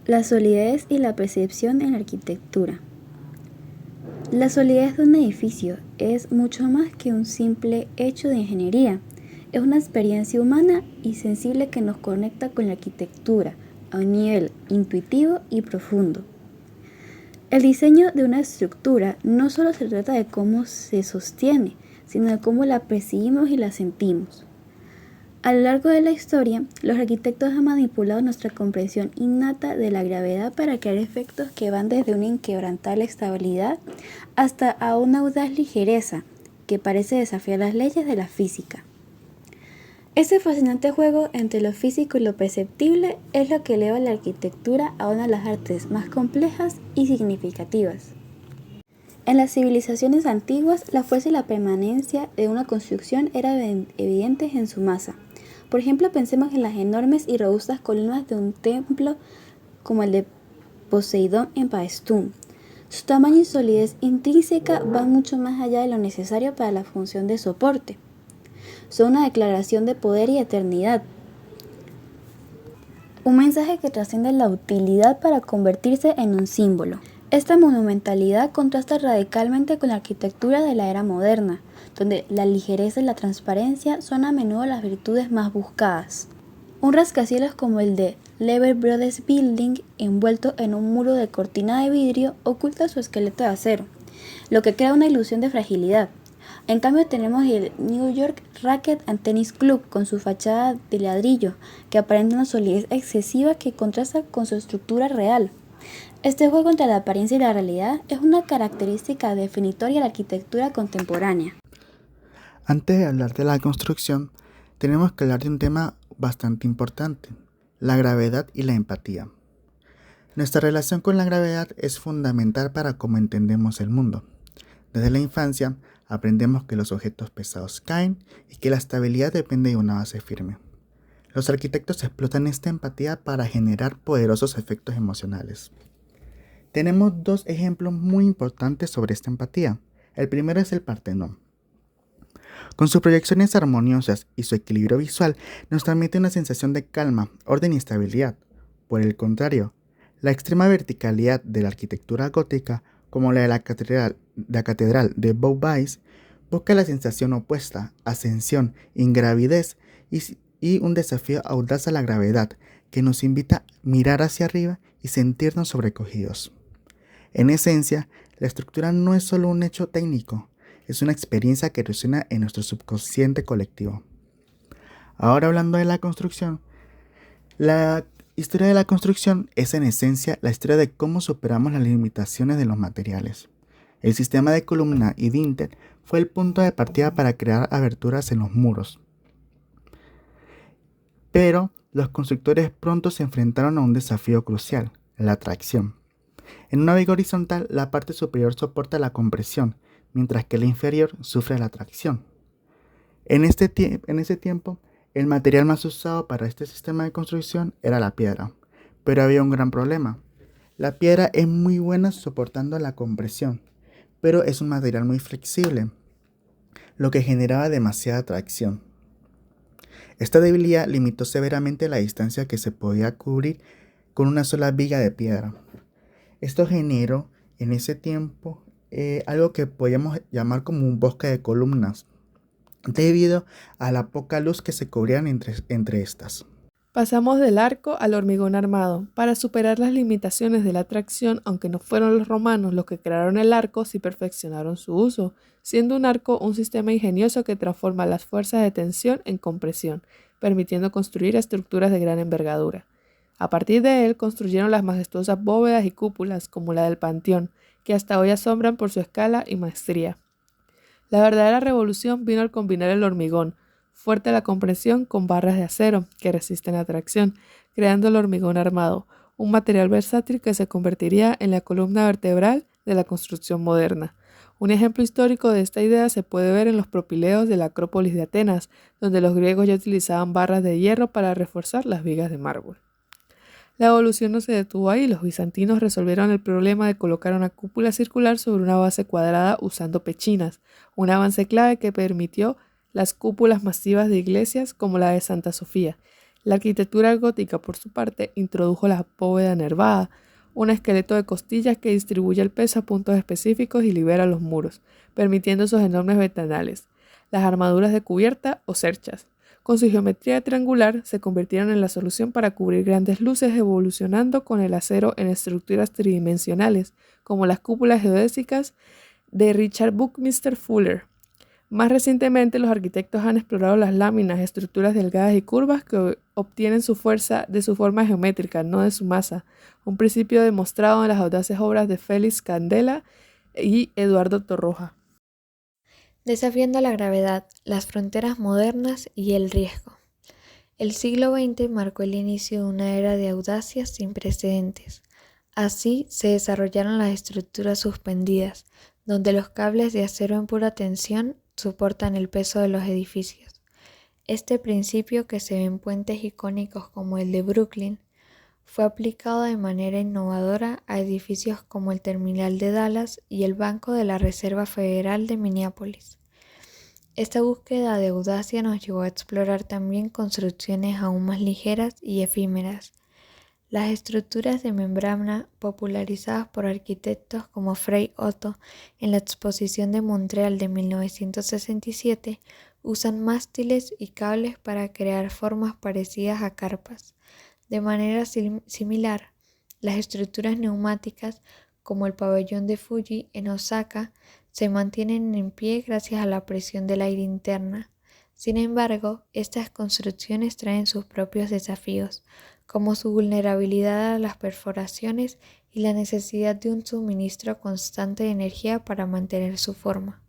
La solidez y la percepción en la arquitectura. La solidez de un edificio es mucho más que un simple hecho de ingeniería. Es una experiencia humana y sensible que nos conecta con la arquitectura a un nivel intuitivo y profundo. El diseño de una estructura no solo se trata de cómo se sostiene, sino de cómo la percibimos y la sentimos. A lo largo de la historia, los arquitectos han manipulado nuestra comprensión innata de la gravedad para crear efectos que van desde una inquebrantable estabilidad hasta a una audaz ligereza que parece desafiar las leyes de la física. Ese fascinante juego entre lo físico y lo perceptible es lo que eleva la arquitectura a una de las artes más complejas y significativas. En las civilizaciones antiguas, la fuerza y la permanencia de una construcción eran evidentes en su masa. Por ejemplo, pensemos en las enormes y robustas columnas de un templo como el de Poseidón en Paestum. Su tamaño y solidez intrínseca van mucho más allá de lo necesario para la función de soporte. Son una declaración de poder y eternidad. Un mensaje que trasciende la utilidad para convertirse en un símbolo. Esta monumentalidad contrasta radicalmente con la arquitectura de la era moderna, donde la ligereza y la transparencia son a menudo las virtudes más buscadas. Un rascacielos como el de Lever Brothers Building, envuelto en un muro de cortina de vidrio, oculta su esqueleto de acero, lo que crea una ilusión de fragilidad. En cambio tenemos el New York Racquet and Tennis Club con su fachada de ladrillo, que aparenta una solidez excesiva que contrasta con su estructura real. Este juego entre la apariencia y la realidad es una característica definitoria de la arquitectura contemporánea. Antes de hablar de la construcción, tenemos que hablar de un tema bastante importante, la gravedad y la empatía. Nuestra relación con la gravedad es fundamental para cómo entendemos el mundo. Desde la infancia aprendemos que los objetos pesados caen y que la estabilidad depende de una base firme. Los arquitectos explotan esta empatía para generar poderosos efectos emocionales. Tenemos dos ejemplos muy importantes sobre esta empatía. El primero es el Partenón. Con sus proyecciones armoniosas y su equilibrio visual, nos transmite una sensación de calma, orden y estabilidad. Por el contrario, la extrema verticalidad de la arquitectura gótica, como la de la catedral de Beauvais, busca la sensación opuesta, ascensión, ingravidez y un desafío audaz a la gravedad, que nos invita a mirar hacia arriba y sentirnos sobrecogidos. En esencia, la estructura no es solo un hecho técnico, es una experiencia que resuena en nuestro subconsciente colectivo. Ahora hablando de la construcción, la historia de la construcción es en esencia la historia de cómo superamos las limitaciones de los materiales. El sistema de columna y dintel fue el punto de partida para crear aberturas en los muros. Pero los constructores pronto se enfrentaron a un desafío crucial, la tracción. En una viga horizontal, la parte superior soporta la compresión, mientras que la inferior sufre la tracción. En ese tiempo, el material más usado para este sistema de construcción era la piedra, pero había un gran problema. La piedra es muy buena soportando la compresión, pero es un material muy flexible, lo que generaba demasiada tracción. Esta debilidad limitó severamente la distancia que se podía cubrir con una sola viga de piedra. Esto generó en ese tiempo algo que podríamos llamar como un bosque de columnas, debido a la poca luz que se cubrían entre estas. Pasamos del arco al hormigón armado. Para superar las limitaciones de la tracción, aunque no fueron los romanos los que crearon el arco, sí perfeccionaron su uso, siendo un arco un sistema ingenioso que transforma las fuerzas de tensión en compresión, permitiendo construir estructuras de gran envergadura. A partir de él construyeron las majestuosas bóvedas y cúpulas como la del Panteón, que hasta hoy asombran por su escala y maestría. La verdadera revolución vino al combinar el hormigón, fuerte a la compresión, con barras de acero que resisten la tracción, creando el hormigón armado, un material versátil que se convertiría en la columna vertebral de la construcción moderna. Un ejemplo histórico de esta idea se puede ver en los propileos de la Acrópolis de Atenas, donde los griegos ya utilizaban barras de hierro para reforzar las vigas de mármol. La evolución no se detuvo ahí. Los bizantinos resolvieron el problema de colocar una cúpula circular sobre una base cuadrada usando pechinas, un avance clave que permitió las cúpulas masivas de iglesias como la de Santa Sofía. La arquitectura gótica, por su parte, introdujo la bóveda nervada, un esqueleto de costillas que distribuye el peso a puntos específicos y libera los muros, permitiendo esos enormes ventanales, las armaduras de cubierta o cerchas. Con su geometría triangular, se convirtieron en la solución para cubrir grandes luces, evolucionando con el acero en estructuras tridimensionales, como las cúpulas geodésicas de Richard Buckminster Fuller. Más recientemente, los arquitectos han explorado las láminas, estructuras delgadas y curvas que obtienen su fuerza de su forma geométrica, no de su masa, un principio demostrado en las audaces obras de Félix Candela y Eduardo Torroja. Desafiando la gravedad, las fronteras modernas y el riesgo. El siglo XX marcó el inicio de una era de audacia sin precedentes. Así se desarrollaron las estructuras suspendidas, donde los cables de acero en pura tensión soportan el peso de los edificios. Este principio, que se ve en puentes icónicos como el de Brooklyn, fue aplicado de manera innovadora a edificios como el Terminal de Dallas y el Banco de la Reserva Federal de Minneapolis. Esta búsqueda de audacia nos llevó a explorar también construcciones aún más ligeras y efímeras. Las estructuras de membrana, popularizadas por arquitectos como Frei Otto en la Exposición de Montreal de 1967, usan mástiles y cables para crear formas parecidas a carpas. De manera similar, las estructuras neumáticas, como el pabellón de Fuji en Osaka, se mantienen en pie gracias a la presión del aire interna. Sin embargo, estas construcciones traen sus propios desafíos, como su vulnerabilidad a las perforaciones y la necesidad de un suministro constante de energía para mantener su forma.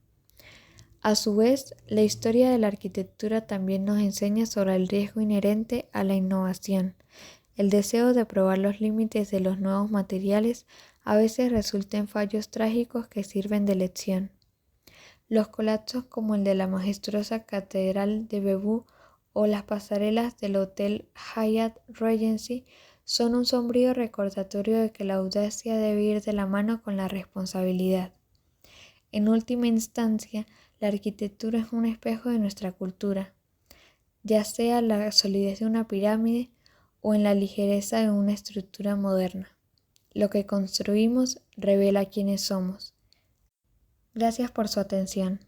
A su vez, la historia de la arquitectura también nos enseña sobre el riesgo inherente a la innovación. El deseo de probar los límites de los nuevos materiales a veces resulta en fallos trágicos que sirven de lección. Los colapsos como el de la majestuosa Catedral de Bebú o las pasarelas del Hotel Hyatt Regency son un sombrío recordatorio de que la audacia debe ir de la mano con la responsabilidad. En última instancia, la arquitectura es un espejo de nuestra cultura, ya sea la solidez de una pirámide o en la ligereza de una estructura moderna. Lo que construimos revela quiénes somos. Gracias por su atención.